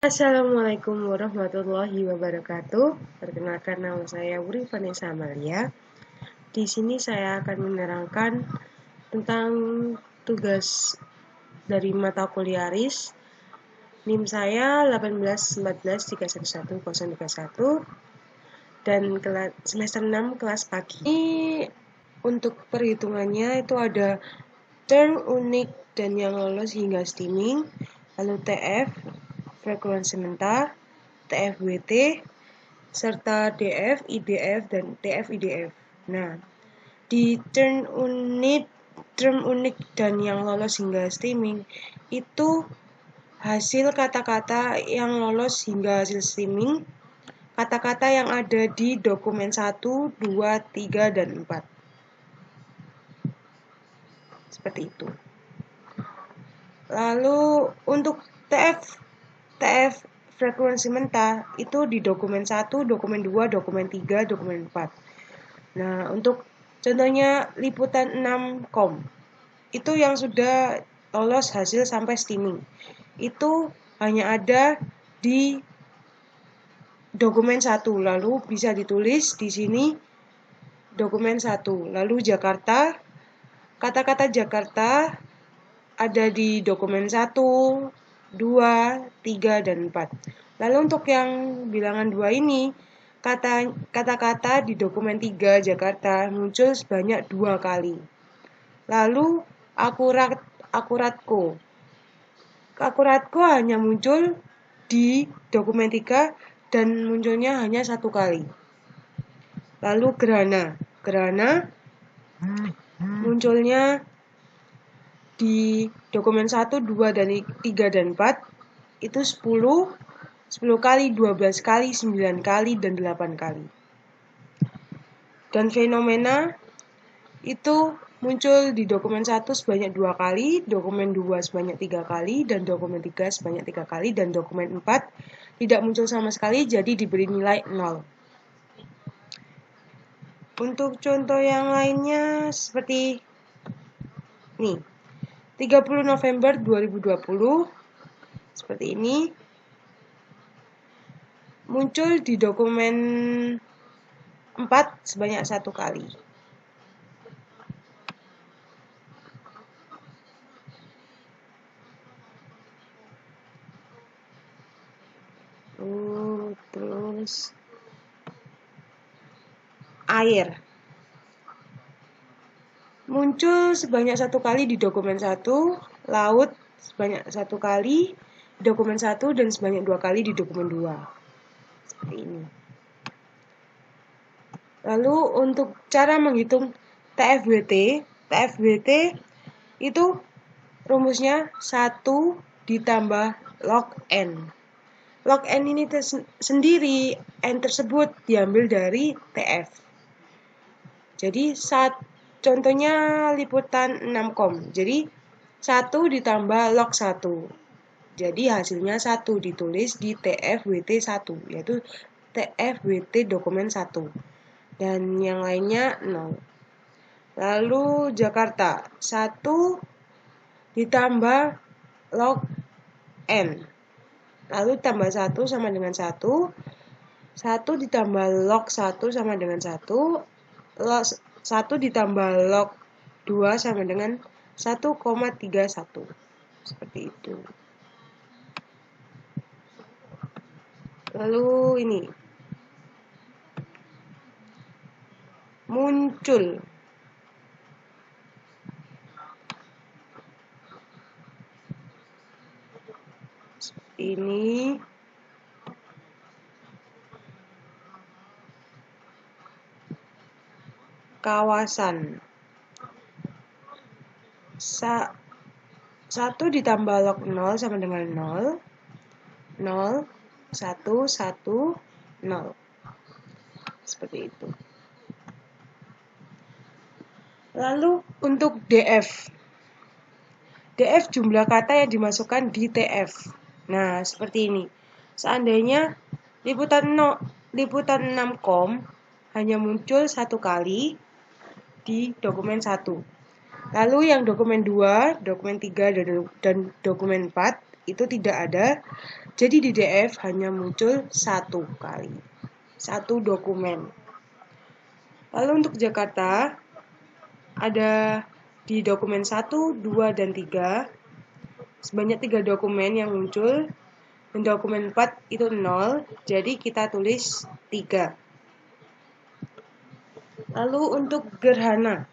Assalamualaikum warahmatullahi wabarakatuh. Perkenalkan, nama saya Wuri Vanessa Amalia. Di sini saya akan menerangkan tentang tugas dari mata kuliah RIS. NIM saya 18143113031 dan semester 6 kelas pagi. Ini untuk perhitungannya itu ada term unik dan yang lolos hingga steaming, lalu TF, frekuensi mentah, TFWT, serta DF, IDF, dan TF-IDF. Nah, di term unik dan yang lolos hingga steaming itu hasil kata-kata yang lolos hingga hasil steaming, kata-kata yang ada di dokumen 1, 2, 3, dan 4. Seperti itu. Lalu untuk TF frekuensi mentah itu di dokumen 1, dokumen 2, dokumen 3, dokumen 4. Nah, untuk contohnya liputan 6 kom itu yang sudah lolos hasil sampai steaming. Itu hanya ada di dokumen 1, lalu bisa ditulis di sini dokumen 1. Lalu Jakarta, kata-kata Jakarta ada di dokumen 1, 2, 3, dan 4. Lalu untuk yang bilangan 2 ini, kata-kata di dokumen 3 Jakarta muncul sebanyak 2 kali. Lalu akuratku hanya muncul di dokumen 3 dan munculnya hanya 1 kali. Lalu gerhana munculnya di dokumen 1, 2, dan 3, dan 4 itu 10 kali, 12 kali, 9 kali, dan 8 kali. Dan fenomena itu muncul di dokumen 1 sebanyak 2 kali, dokumen 2 sebanyak 3 kali, dan dokumen 3 sebanyak 3 kali, dan dokumen 4 tidak muncul sama sekali, jadi diberi nilai 0. Untuk contoh yang lainnya seperti ini. 30 November 2020 seperti ini. Muncul di dokumen 4 sebanyak 1 kali. Terus air muncul sebanyak 1 kali di dokumen 1, laut sebanyak 1 kali di dokumen 1 dan sebanyak 2 kali di dokumen 2. Seperti ini. Lalu untuk cara menghitung TFWT itu rumusnya 1 ditambah log N. Log N ini sendiri, N tersebut diambil dari TF. Jadi contohnya liputan 6 kom. Jadi 1 ditambah log 1. Jadi hasilnya 1 ditulis di TFWT 1, yaitu TFWT dokumen 1. Dan yang lainnya 0. Lalu Jakarta 1 ditambah log N. Lalu tambah 1 sama dengan 1. 1 ditambah log 1 sama dengan 1. 1 ditambah log 2 sama dengan 1,31. Seperti itu. Lalu ini. Muncul. Seperti ini. Kawasan 1 ditambah log 0 sama dengan 0. 0, 1, 1, 0. Seperti itu. Lalu untuk DF jumlah kata yang dimasukkan di TF. Nah, seperti ini. Seandainya liputan 6 kom hanya muncul 1 kali di dokumen 1. Lalu yang dokumen 2, dokumen 3, dan dokumen 4 itu tidak ada. Jadi di DF hanya muncul satu kali, satu dokumen. Lalu untuk Jakarta, ada di dokumen 1, 2, dan 3, sebanyak 3 dokumen yang muncul, dan dokumen 4 itu 0, jadi kita tulis 3. Lalu untuk gerhana,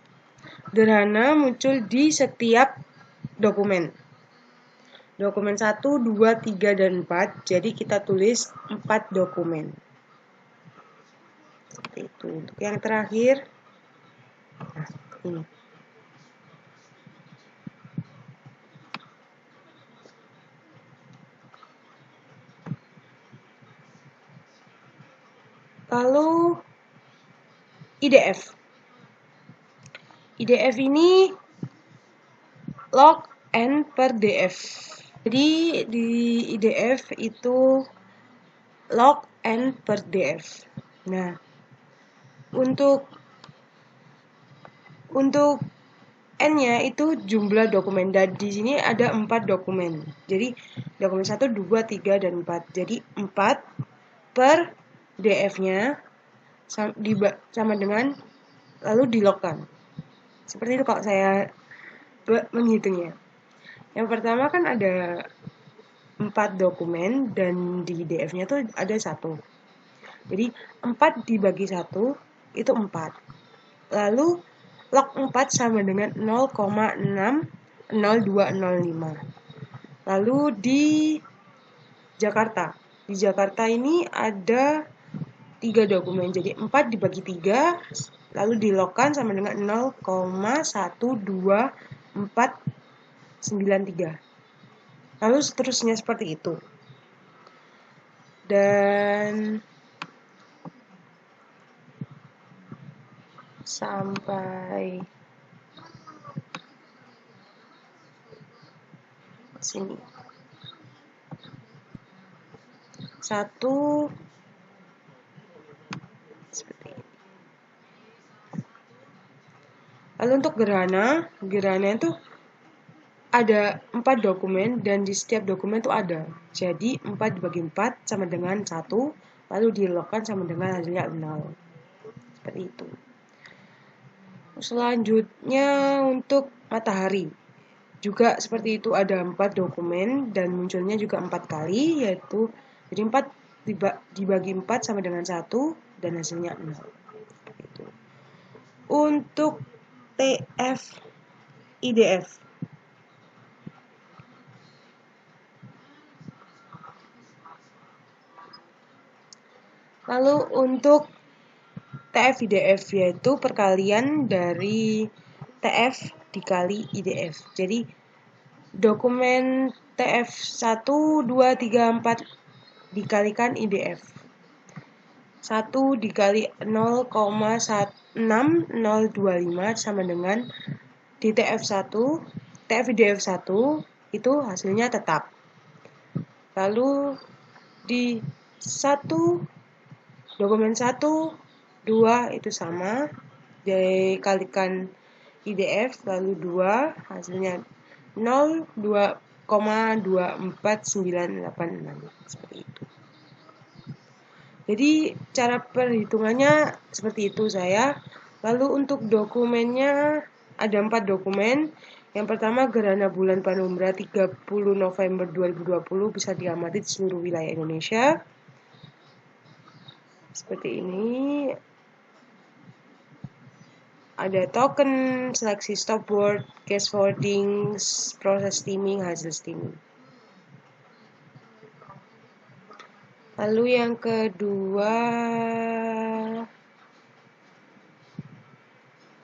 gerhana muncul di setiap dokumen. Dokumen 1, 2, 3, dan 4, jadi kita tulis 4 dokumen. Seperti itu. Untuk yang terakhir, nah, ini. Lalu IDF. IDF ini log n per df. Jadi di IDF itu log n per df. Nah, untuk n-nya itu jumlah dokumen, dan di sini ada 4 dokumen. Jadi dokumen 1, 2, 3, dan 4. Jadi 4 per df-nya sama dengan lalu dilogkan. Seperti itu kalau saya menghitungnya. Yang pertama kan ada 4 dokumen dan di df-nya tuh ada 1. Jadi 4 dibagi 1 itu 4. Lalu log 4 sama dengan 0,60205. Lalu di Jakarta. Di Jakarta ini ada 3 dokumen. Jadi 4 dibagi 3 lalu dilogkan sama dengan 0,12493. Lalu seterusnya seperti itu. Dan sampai sini. 1 seperti ini. Lalu untuk gerhana itu ada 4 dokumen dan di setiap dokumen itu ada. Jadi 4 dibagi 4 sama dengan 1, lalu dilogkan sama dengan hasilnya 0. Seperti itu. Selanjutnya untuk matahari. Juga seperti itu, ada 4 dokumen dan munculnya juga 4 kali, yaitu jadi 4 dibagi 4 sama dengan 1 dan hasilnya 0. Seperti itu. Untuk TF IDF. Lalu untuk TF IDF yaitu perkalian dari TF dikali IDF. Jadi dokumen TF 1, 2, 3, 4 dikalikan IDF. 1 dikali 0,6025 sama dengan di TF1, TF IDF 1 itu hasilnya tetap. Lalu di 1 dokumen 1, 2 itu sama, dikalikan IDF lalu 2 hasilnya 0,24986 seperti itu. Jadi cara perhitungannya seperti itu saya. Lalu untuk dokumennya ada 4 dokumen. Yang pertama gerhana bulan Penumbra 30 November 2020 bisa diamati di seluruh wilayah Indonesia. Seperti ini. Ada token, seleksi stopword, case forwarding, proses steaming, hasil steaming. Lalu yang kedua,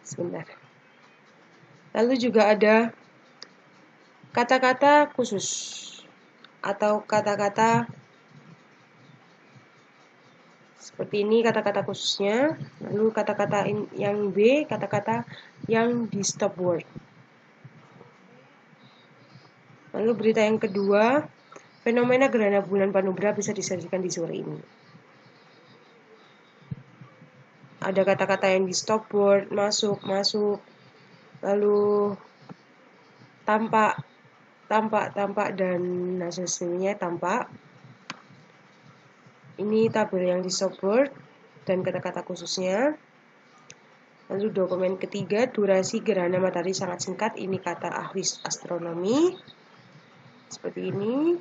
sebentar. Lalu juga ada kata-kata khusus atau kata-kata seperti ini kata-kata khususnya. Lalu kata-kata yang B, kata-kata yang di stop word. Lalu berita yang kedua, fenomena gerhana bulan Penumbra bisa disaksikan di sore ini. Ada kata-kata yang di stop word, masuk, lalu tampak, dan hasil sininya tampak. Ini tabel yang di Shopboard dan kata-kata khususnya. Lalu dokumen ketiga, durasi gerhana matahari sangat singkat. Ini kata ahli astronomi. Seperti ini.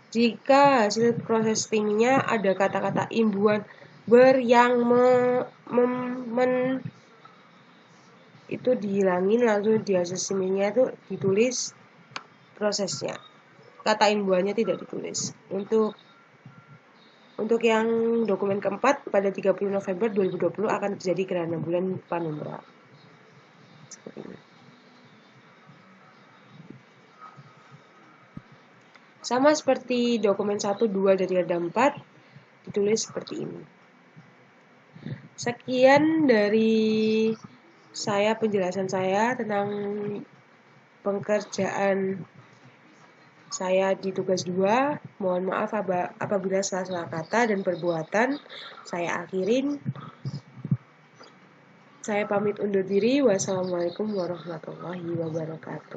Jika hasil proses timnya ada kata-kata imbuhan yang itu dihilangin, lalu di hasil similnya itu ditulis prosesnya. Kata imbuhannya tidak ditulis. Untuk yang dokumen keempat, pada 30 November 2020 akan terjadi gerhana bulan Penumbra. Seperti ini. Sama seperti dokumen 1, 2, dan 3, dan 4, ditulis seperti ini. Sekian dari penjelasan saya tentang pekerjaan saya di tugas 2. Mohon maaf apabila salah kata dan perbuatan. Saya akhirin. Saya pamit undur diri. Wassalamualaikum warahmatullahi wabarakatuh.